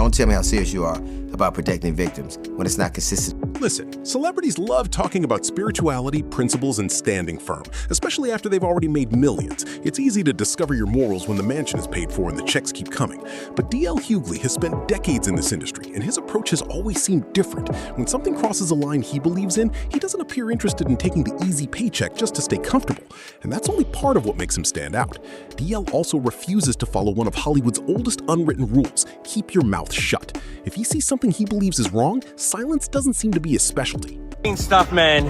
Don't tell me how serious you are about protecting victims when it's not consistent. Listen, celebrities love talking about spirituality, principles, and standing firm, especially after they've already made millions. It's easy to discover your morals when the mansion is paid for and the checks keep coming. But DL Hughley has spent decades in this industry, and his approach has always seemed different. When something crosses a line he believes in, he doesn't appear interested in taking the easy paycheck just to stay comfortable. And that's only part of what makes him stand out. DL also refuses to follow one of Hollywood's oldest unwritten rules: keep your mouth shut. If he sees something he believes is wrong, silence doesn't seem to be his specialty. Stuff, man,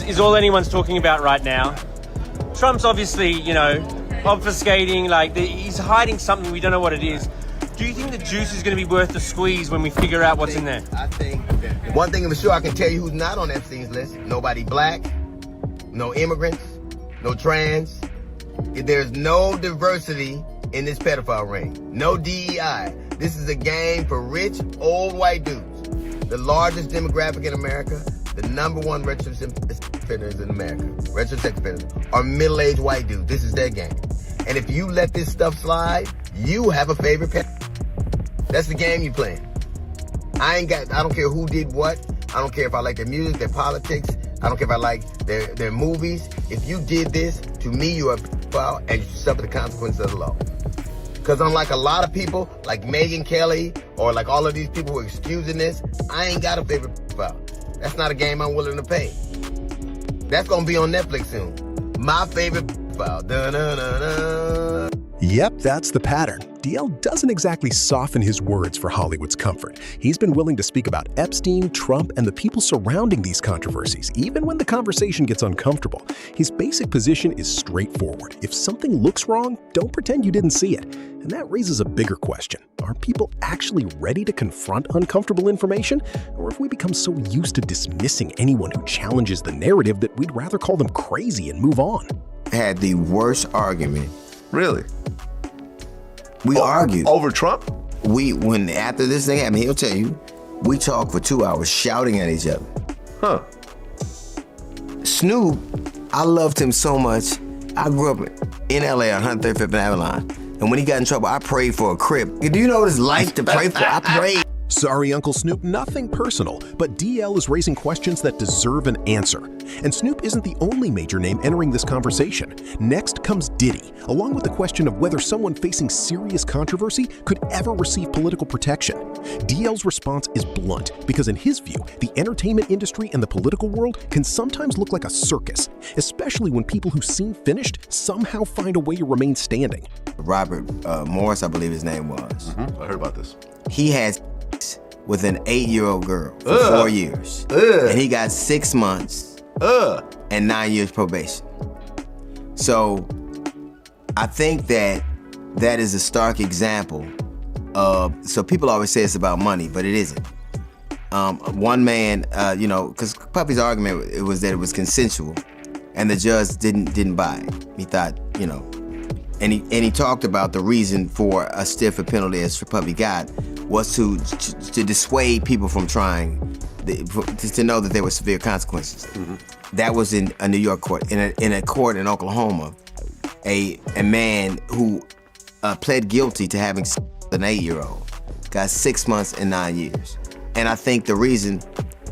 is all anyone's talking about right now. Trump's obviously, obfuscating, he's hiding something, we don't know what it is. Do you think the juice is going to be worth the squeeze when we figure out what's in there? I think that one thing for sure I can tell you who's not on Epstein's list: nobody black, no immigrants, no trans. There's no diversity in this pedophile ring. No DEI. This is a game for rich, old white dudes. The largest demographic in America, the #1 registered sex offenders in America, registered sex offenders, are middle-aged white dudes. This is their game. And if you let this stuff slide, you have a favorite pet. That's the game you playing. I don't care who did what. I don't care if I like their music, their politics. I don't care if I like their movies. If you did this, to me, you are a pedophile and you suffer the consequences of the law. Because unlike a lot of people, like Megyn Kelly, or like all of these people who are excusing this, I ain't got a favorite pedophile. That's not a game I'm willing to pay. That's gonna be on Netflix soon. My favorite pedophile. Da-da-da-da. Yep, that's the pattern. DL doesn't exactly soften his words for Hollywood's comfort. He's been willing to speak about Epstein, Trump, and the people surrounding these controversies, even when the conversation gets uncomfortable. His basic position is straightforward. If something looks wrong, don't pretend you didn't see it. And that raises a bigger question. Are people actually ready to confront uncomfortable information? Or have we become so used to dismissing anyone who challenges the narrative that we'd rather call them crazy and move on? Had the worst argument. Really? We argued. Over Trump? After this thing happened, he'll tell you, we talked for 2 hours shouting at each other. Huh. Snoop, I loved him so much. I grew up in LA on 135th and Avalon. And when he got in trouble, I prayed for a crib. Do you know what it's like to pray for? I prayed. Sorry, Uncle Snoop, nothing personal, but DL is raising questions that deserve an answer. And Snoop isn't the only major name entering this conversation. Next comes Diddy, along with the question of whether someone facing serious controversy could ever receive political protection. DL's response is blunt, because in his view, the entertainment industry and the political world can sometimes look like a circus, especially when people who seem finished somehow find a way to remain standing. Robert Morris, I believe his name was. I heard about this. He had with an 8-year-old girl for 4 years. And he got 6 months and 9 years probation. So I think that is a stark example of, so people always say it's about money, but it isn't. One man, because Puffy's argument it was that it was consensual, and the judge didn't buy it. He thought, and he talked about the reason for a stiffer penalty as Puffy got was to dissuade people from trying, to know that there were severe consequences. That was in a New York court. In a court in Oklahoma, a man who pled guilty to having an 8-year-old got 6 months and 9 years. And I think the reason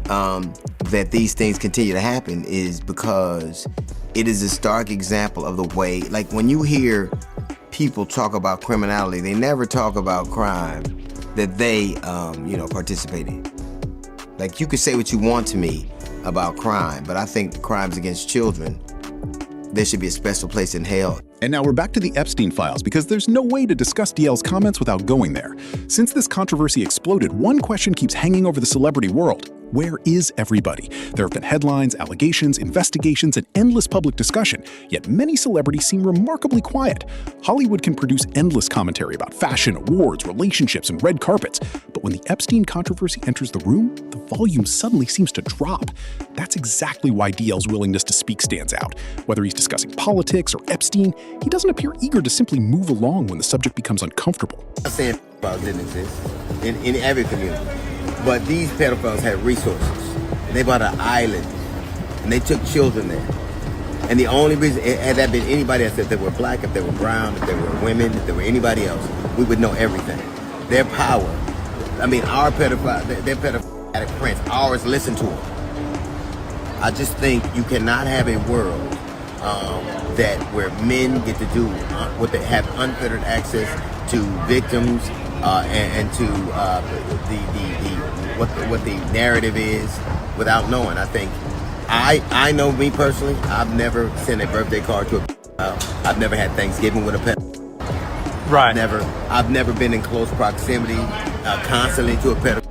that these things continue to happen is because it is a stark example of the way, like when you hear people talk about criminality, they never talk about crime that they, participate in. Like, you could say what you want to me about crime, but I think the crimes against children, there should be a special place in hell. And now we're back to the Epstein files, because there's no way to discuss DL's comments without going there. Since this controversy exploded, one question keeps hanging over the celebrity world. Where is everybody? There have been headlines, allegations, investigations, and endless public discussion, yet many celebrities seem remarkably quiet. Hollywood can produce endless commentary about fashion, awards, relationships, and red carpets, but when the Epstein controversy enters the room, the volume suddenly seems to drop. That's exactly why DL's willingness to speak stands out. Whether he's discussing politics or Epstein, he doesn't appear eager to simply move along when the subject becomes uncomfortable. I'm saying pedophiles didn't exist in every community. But these pedophiles had resources. They bought an island, and they took children there. And the only reason, had that been anybody else, if they were black, if they were brown, if they were women, if they were anybody else, we would know everything. Their power I mean, our pedophile, their pedophiletic friends, ours listen to them. I just think you cannot have a world that where men get to do what they have unfettered access to victims and to what the narrative is without knowing. I think I know me personally. I've never sent a birthday card to a I've never had Thanksgiving with a pet. Right. I've never been in close proximity constantly to a pet.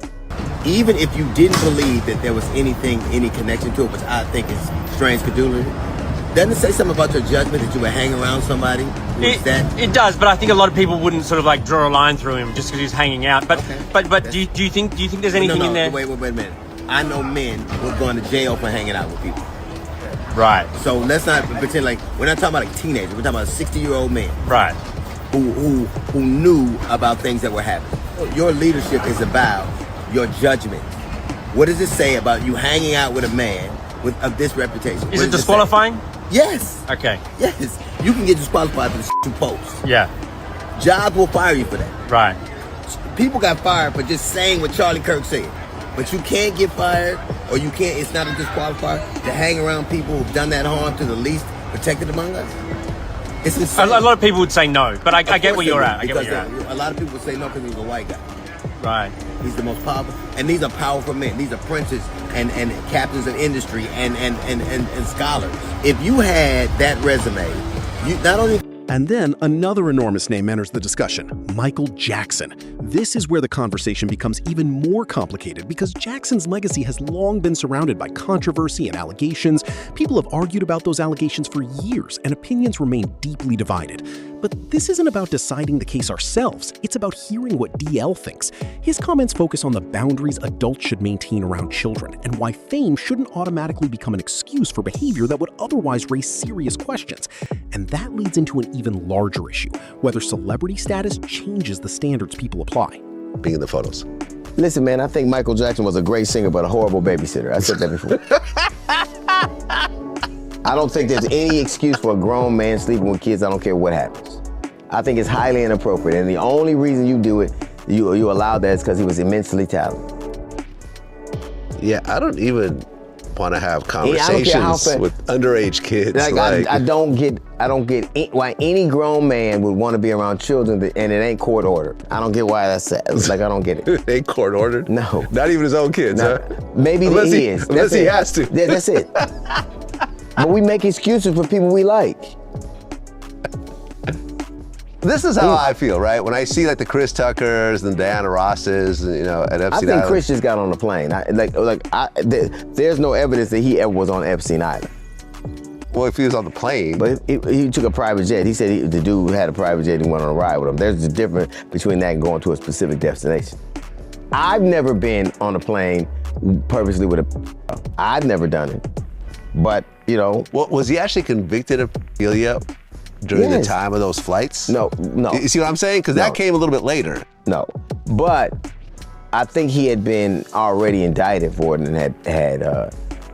Even if you didn't believe that there was any connection to it, which I think is strange credulity, doesn't it say something about your judgment that you would hang around somebody who is that? It does, but I think a lot of people wouldn't sort of like draw a line through him just because he's hanging out. But Okay. but do you think there's anything in there? Wait a minute. I know men who are going to jail for hanging out with people. Right. So let's not pretend like we're not talking about like teenagers. We're talking about 60-year-old men Right. who knew about things that were happening. Your leadership is about your judgment. What does it say about you hanging out with a man of this reputation? Is What it does say? disqualifying? Yes. Okay. Yes. You can get disqualified for the shit you post. Yeah. Jobs will fire you for that. Right. People got fired for just saying what Charlie Kirk said. But you can't get fired, or you can't, it's not a disqualifier to hang around people who've done that harm to the least protected among us. It's insane. A lot of people would say no, but I get where you're at. I get where Because you're at. a lot of people would say no because he's a white guy. Right. He's the most powerful, and these are powerful men. These are princes and captains of industry and scholars. If you had that resume, you not only. And then another enormous name enters the discussion, Michael Jackson. This is where the conversation becomes even more complicated because Jackson's legacy has long been surrounded by controversy and allegations. People have argued about those allegations for years, and opinions remain deeply divided. But this isn't about deciding the case ourselves. It's about hearing what DL thinks. His comments focus on the boundaries adults should maintain around children and why fame shouldn't automatically become an excuse for behavior that would otherwise raise serious questions. And that leads into an even larger issue, whether celebrity status changes the standards people apply. Being in the photos. Listen, man, I think Michael Jackson was a great singer, but a horrible babysitter. I said that before. I don't think there's any excuse for a grown man sleeping with kids. I don't care what happens. I think it's highly inappropriate, and the only reason you do it, you allow that, is because he was immensely talented. Yeah, I don't even want to have conversations with underage kids. I don't get why any grown man would want to be around children and it ain't court ordered. I don't get why that's sad. It's like I don't get it. It ain't court ordered? No. Not even his own kids, huh? Maybe unless he is. Unless he has to. That's it. But we make excuses for people we like. This is how I feel, right? When I see like the Chris Tuckers and Diana Rosses, at Epstein I think Island. Chris just got on the plane. There's no evidence that he ever was on Epstein Island. Well, if he was on the plane. But he took a private jet. He said the dude had a private jet and went on a ride with him. There's a difference between that and going to a specific destination. I've never been on a plane purposely with I've never done it. But, Well, was he actually convicted of pedophilia during the time of those flights? No. You see what I'm saying? Because that came a little bit later. No. But I think he had been already indicted for it and had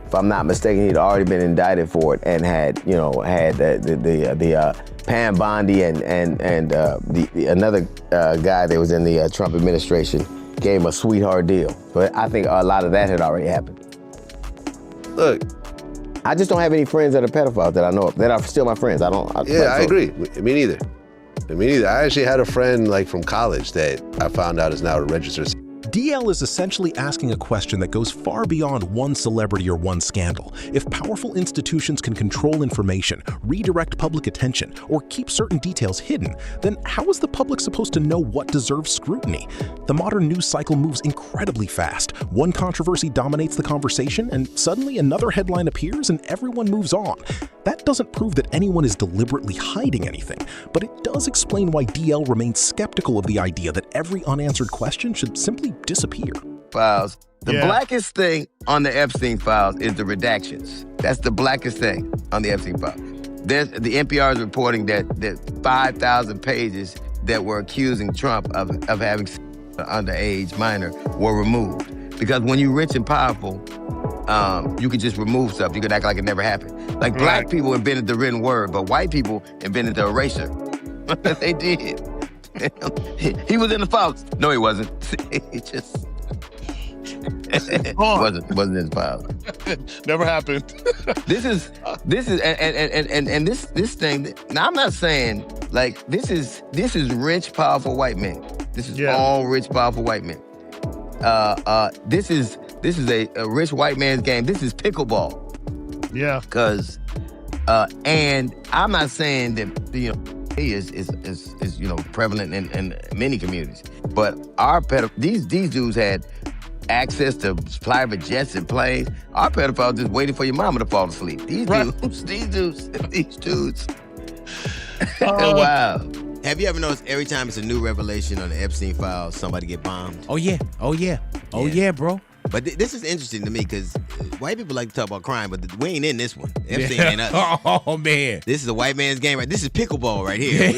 if I'm not mistaken, he'd already been indicted for it and had the Pam Bondi and another guy that was in the Trump administration gave him a sweetheart deal. But I think a lot of that had already happened. Look, I just don't have any friends that are pedophiles that I know of, that are still my friends. I agree. Me neither. I actually had a friend from college that I found out is now a registered. DL is essentially asking a question that goes far beyond one celebrity or one scandal. If powerful institutions can control information, redirect public attention, or keep certain details hidden, then how is the public supposed to know what deserves scrutiny? The modern news cycle moves incredibly fast. One controversy dominates the conversation, and suddenly another headline appears and everyone moves on. That doesn't prove that anyone is deliberately hiding anything, but it does explain why DL remains skeptical of the idea that every unanswered question should simply disappear. Files. The blackest thing on the Epstein files is the redactions. That's the blackest thing on the Epstein files. The NPR is reporting that 5,000 pages that were accusing Trump of having an underage minor were removed. Because when you're rich and powerful, you could just remove stuff. You could act like it never happened. Black people invented the written word, but white people invented the eraser. They did. He was in the files. No, he wasn't. He just wasn't in the files. Never happened. This is and this thing. Now I'm not saying like this is rich, powerful white men. This is all rich, powerful white men. This is a rich white man's game. This is pickleball. Yeah. Because and I'm not saying that he is prevalent in many communities, but these dudes had access to private jets and planes. Our pedophiles just waiting for your mama to fall asleep. These dudes. Wow. Have you ever noticed every time it's a new revelation on the Epstein files, somebody get bombed? Oh yeah, bro. But this is interesting to me because white people like to talk about crime, but we ain't in this one. Epstein ain't us. Oh man, this is a white man's game, right? This is pickleball right here.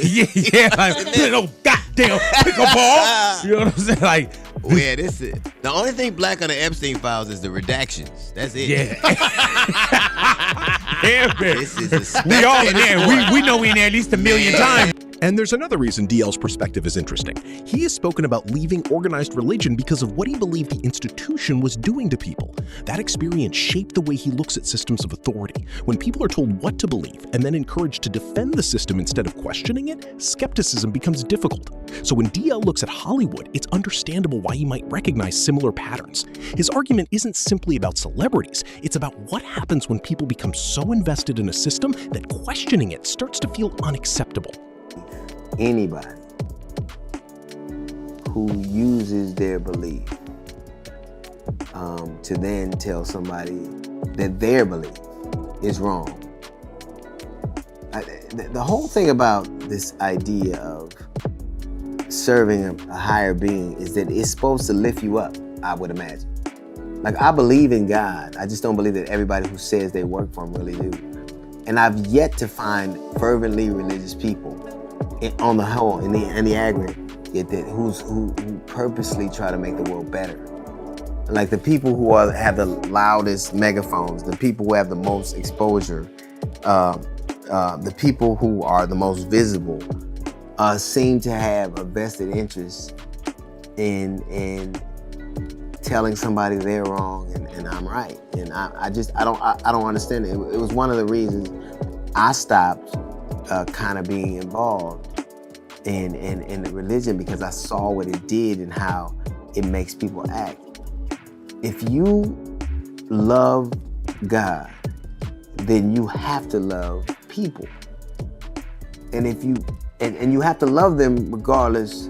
Like, no goddamn pickleball. You know what I'm saying? Like, yeah, this is the only thing black on the Epstein files is the redactions. That's it. Yeah. Yeah, man. This is we all in there. We know we in there at least a million times. And there's another reason DL's perspective is interesting. He has spoken about leaving organized religion because of what he believed the institution was doing to people. That experience shaped the way he looks at systems of authority. When people are told what to believe and then encouraged to defend the system instead of questioning it, skepticism becomes difficult. So when DL looks at Hollywood, it's understandable why he might recognize similar patterns. His argument isn't simply about celebrities, it's about what happens when people become so invested in a system that questioning it starts to feel unacceptable. Anybody who uses their belief to then tell somebody that their belief is wrong. The whole thing about this idea of serving a higher being is that it's supposed to lift you up, I would imagine. Like, I believe in God. I just don't believe that everybody who says they work for him really do. And I've yet to find fervently religious people on the whole, in the aggregate, who purposely try to make the world better. Like the people who have the loudest megaphones, the people who have the most exposure, the people who are the most visible, seem to have a vested interest in telling somebody they're wrong and I'm right. And I don't understand it. It was one of the reasons I stopped kind of being involved in the religion, because I saw what it did and how it makes people act. If you love God, then you have to love people. And if you and you have to love them regardless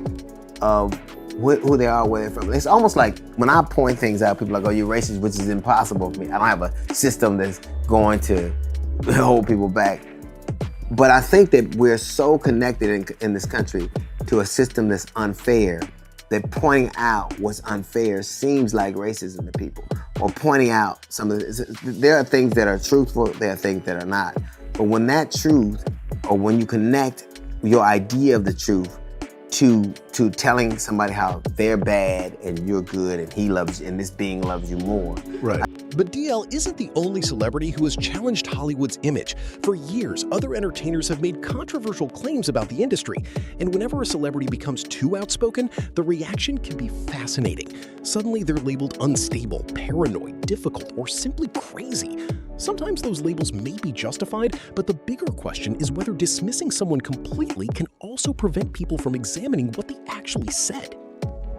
of who they are, where they're from. It's almost like when I point things out, people are like, oh, you're racist, which is impossible for me. I don't have a system that's going to hold people back. But I think that we're so connected in this country to a system that's unfair, that pointing out what's unfair seems like racism to people, or pointing out there are things that are truthful, there are things that are not. But when that truth, or when you connect your idea of the truth to telling somebody how they're bad and you're good and he loves you and this being loves you more. Right. But DL isn't the only celebrity who has challenged Hollywood's image. For years, other entertainers have made controversial claims about the industry. And whenever a celebrity becomes too outspoken, the reaction can be fascinating. Suddenly, they're labeled unstable, paranoid, difficult, or simply crazy. Sometimes those labels may be justified, but the bigger question is whether dismissing someone completely can also prevent people from examining what they actually said.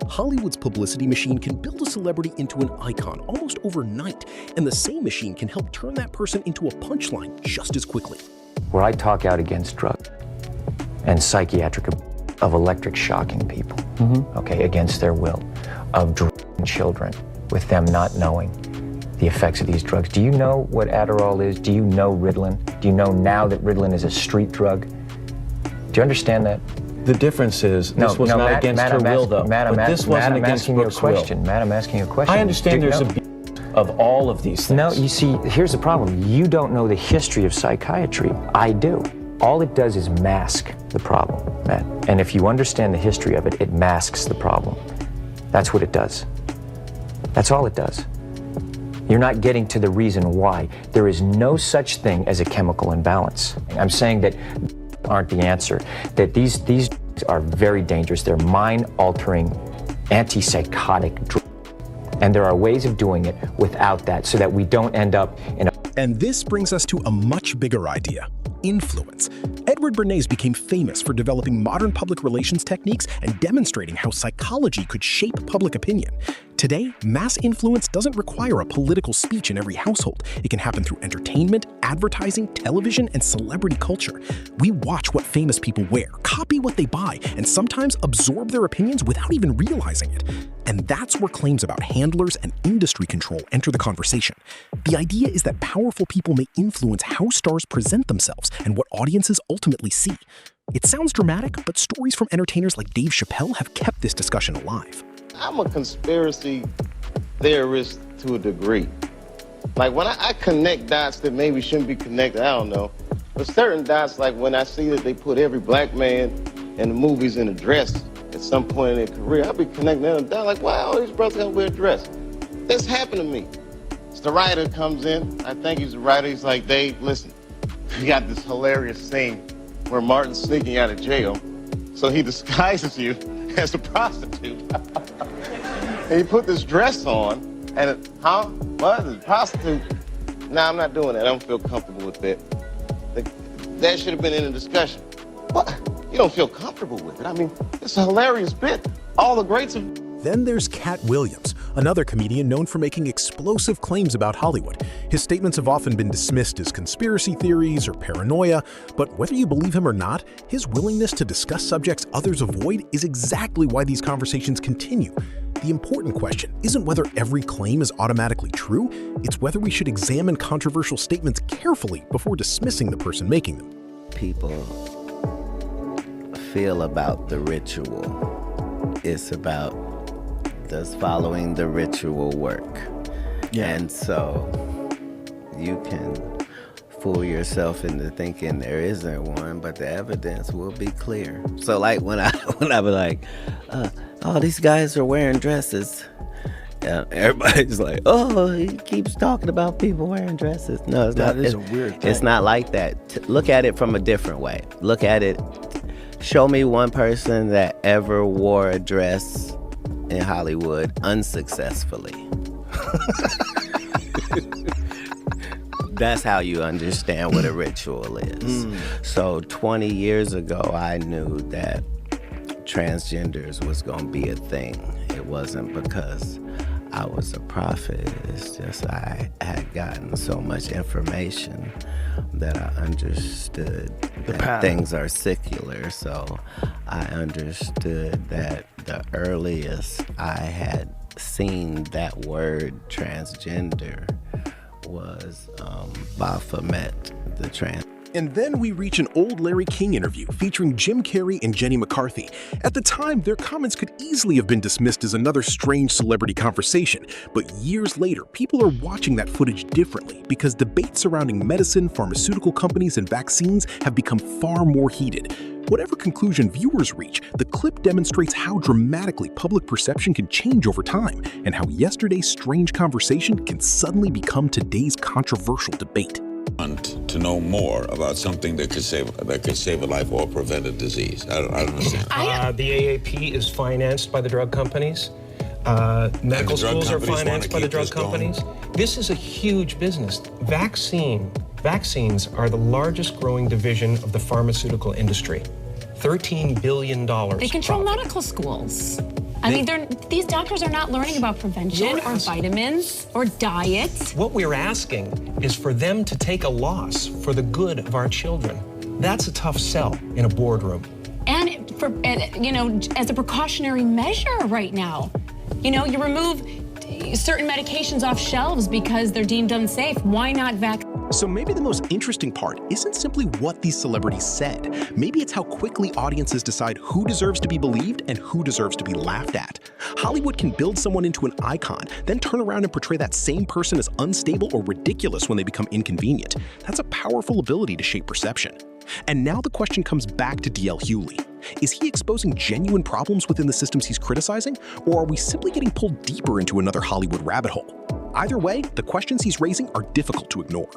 Hollywood's publicity machine can build a celebrity into an icon almost overnight, and the same machine can help turn that person into a punchline just as quickly. Where I talk out against drugs and psychiatric of electric shocking people, okay, against their will, of drugging children with them not knowing the effects of these drugs. Do you know what Adderall is? Do you know Ritalin? Do you know now that Ritalin is a street drug? Do you understand that? The difference is this was not against her will, though. But this wasn't against Brooke's will. Matt, I'm asking you a question. I understand there's abuse of all of these things. No, you see, here's the problem. You don't know the history of psychiatry. I do. All it does is mask the problem, Matt. And if you understand the history of it, it masks the problem. That's what it does. That's all it does. You're not getting to the reason why. There is no such thing as a chemical imbalance. I'm saying that aren't the answer, that these are very dangerous. They're mind-altering, antipsychotic drugs. And there are ways of doing it without that so that we don't end up in a... And this brings us to a much bigger idea: influence. Edward Bernays became famous for developing modern public relations techniques and demonstrating how psychology could shape public opinion. Today, mass influence doesn't require a political speech in every household. It can happen through entertainment, advertising, television, and celebrity culture. We watch what famous people wear, copy what they buy, and sometimes absorb their opinions without even realizing it. And that's where claims about handlers and industry control enter the conversation. The idea is that powerful people may influence how stars present themselves and what audiences ultimately see. It sounds dramatic, but stories from entertainers like Dave Chappelle have kept this discussion alive. I'm a conspiracy theorist to a degree. Like when I connect dots that maybe shouldn't be connected, I don't know. But certain dots, like when I see that they put every black man in the movies in a dress at some point in their career, I'll be connecting them down like, wow, all these brothers gotta wear a dress. This happened to me. So the writer comes in, I think he's the writer, he's like, Dave, listen, we got this hilarious scene where Martin's sneaking out of jail, so he disguises you as a prostitute. And he put this dress on, and what? A prostitute? Nah, I'm not doing that. I don't feel comfortable with that. That should have been in the discussion. What? You don't feel comfortable with it? I mean, it's a hilarious bit. All the greats have... Then there's Cat Williams, another comedian known for making explosive claims about Hollywood. His statements have often been dismissed as conspiracy theories or paranoia, but whether you believe him or not, his willingness to discuss subjects others avoid is exactly why these conversations continue. The important question isn't whether every claim is automatically true, it's whether we should examine controversial statements carefully before dismissing the person making them. People feel about the ritual. It's about does following the ritual work. Yeah. And so you can fool yourself into thinking there isn't one, but the evidence will be clear. So like when I be like, oh, these guys are wearing dresses. And everybody's like, oh, he keeps talking about people wearing dresses. No, it's not. That is a weird thing. It's not like that. Look at it from a different way. Look at it. Show me one person that ever wore a dress in Hollywood unsuccessfully. That's how you understand what a ritual is. So 20 years ago, I knew that transgenders was gonna be a thing. It wasn't because I was a prophet. It's just I had gotten so much information that I understood that things are secular. So I understood that the earliest I had seen that word transgender was Baphomet the trans. And then we reach an old Larry King interview featuring Jim Carrey and Jenny McCarthy. At the time, their comments could easily have been dismissed as another strange celebrity conversation, but years later, people are watching that footage differently because debates surrounding medicine, pharmaceutical companies, and vaccines have become far more heated. Whatever conclusion viewers reach, the clip demonstrates how dramatically public perception can change over time, and how yesterday's strange conversation can suddenly become today's controversial debate. To know more about something that could save a life or prevent a disease. I don't understand. The AAP is financed by the drug companies. Medical schools are financed by the drug companies. This is a huge business. Vaccines are the largest growing division of the pharmaceutical industry. $13 billion. They control medical schools. I mean, these doctors are not learning about prevention or vitamins or diet. What we're asking is for them to take a loss for the good of our children. That's a tough sell in a boardroom. And as a precautionary measure right now. You remove certain medications off shelves because they're deemed unsafe. Why not vaccine? So maybe the most interesting part isn't simply what these celebrities said. Maybe it's how quickly audiences decide who deserves to be believed and who deserves to be laughed at. Hollywood can build someone into an icon, then turn around and portray that same person as unstable or ridiculous when they become inconvenient. That's a powerful ability to shape perception. And now the question comes back to DL Hughley. Is he exposing genuine problems within the systems he's criticizing, or are we simply getting pulled deeper into another Hollywood rabbit hole? Either way, the questions he's raising are difficult to ignore.